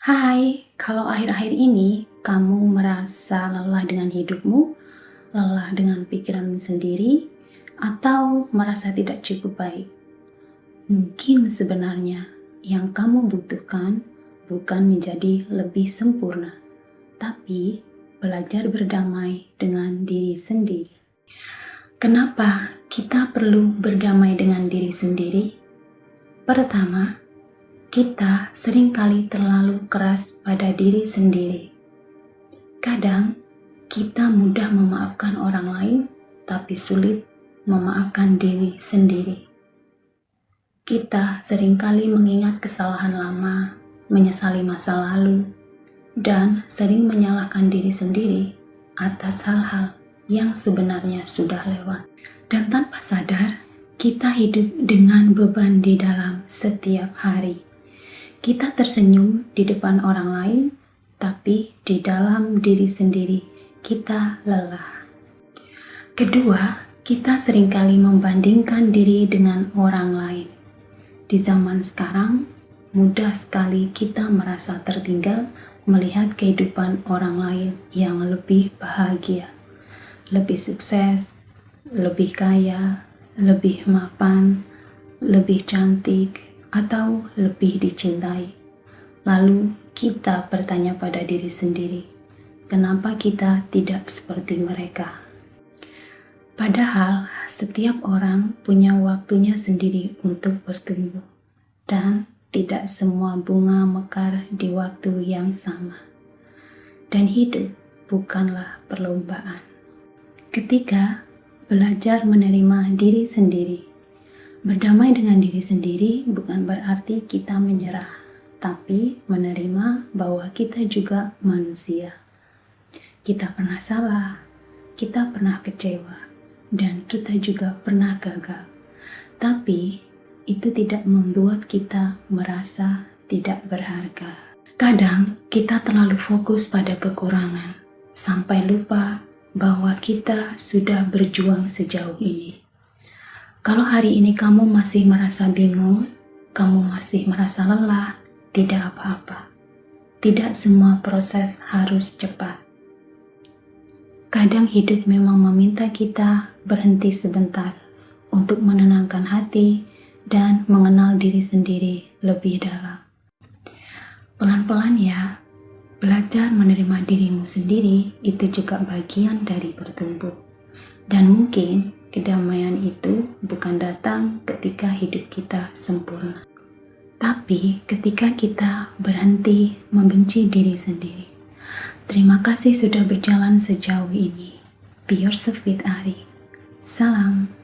Hai, kalau akhir-akhir ini kamu merasa lelah dengan hidupmu, lelah dengan pikiranmu sendiri, atau merasa tidak cukup baik, mungkin sebenarnya yang kamu butuhkan bukan menjadi lebih sempurna, tapi belajar berdamai dengan diri sendiri. Kenapa kita perlu berdamai dengan diri sendiri? Pertama, kita seringkali terlalu keras pada diri sendiri. Kadang kita mudah memaafkan orang lain, tapi sulit memaafkan diri sendiri. Kita seringkali mengingat kesalahan lama, menyesali masa lalu, dan sering menyalahkan diri sendiri atas hal-hal yang sebenarnya sudah lewat. Dan tanpa sadar, kita hidup dengan beban di dalam setiap hari. Kita tersenyum di depan orang lain, tapi di dalam diri sendiri kita lelah. Kedua, kita seringkali membandingkan diri dengan orang lain. Di zaman sekarang, mudah sekali kita merasa tertinggal melihat kehidupan orang lain yang lebih bahagia, lebih sukses, lebih kaya, lebih mapan, lebih cantik, atau lebih dicintai. Lalu kita bertanya pada diri sendiri, kenapa kita tidak seperti mereka? Padahal setiap orang punya waktunya sendiri untuk bertumbuh, dan tidak semua bunga mekar di waktu yang sama. Dan hidup bukanlah perlombaan. Ketiga, belajar menerima diri sendiri. Berdamai dengan diri sendiri bukan berarti kita menyerah, tapi menerima bahwa kita juga manusia. Kita pernah salah, kita pernah kecewa, dan kita juga pernah gagal. Tapi itu tidak membuat kita merasa tidak berharga. Kadang kita terlalu fokus pada kekurangan, sampai lupa bahwa kita sudah berjuang sejauh ini. Kalau hari ini kamu masih merasa bingung, kamu masih merasa lelah, tidak apa-apa. Tidak semua proses harus cepat. Kadang hidup memang meminta kita berhenti sebentar untuk menenangkan hati dan mengenal diri sendiri lebih dalam. Pelan-pelan ya, belajar menerima dirimu sendiri itu juga bagian dari bertumbuh. Dan mungkin kedamaian itu bukan datang ketika hidup kita sempurna, tapi ketika kita berhenti membenci diri sendiri. Terima kasih sudah berjalan sejauh ini. Be yourself with Ari. Salam.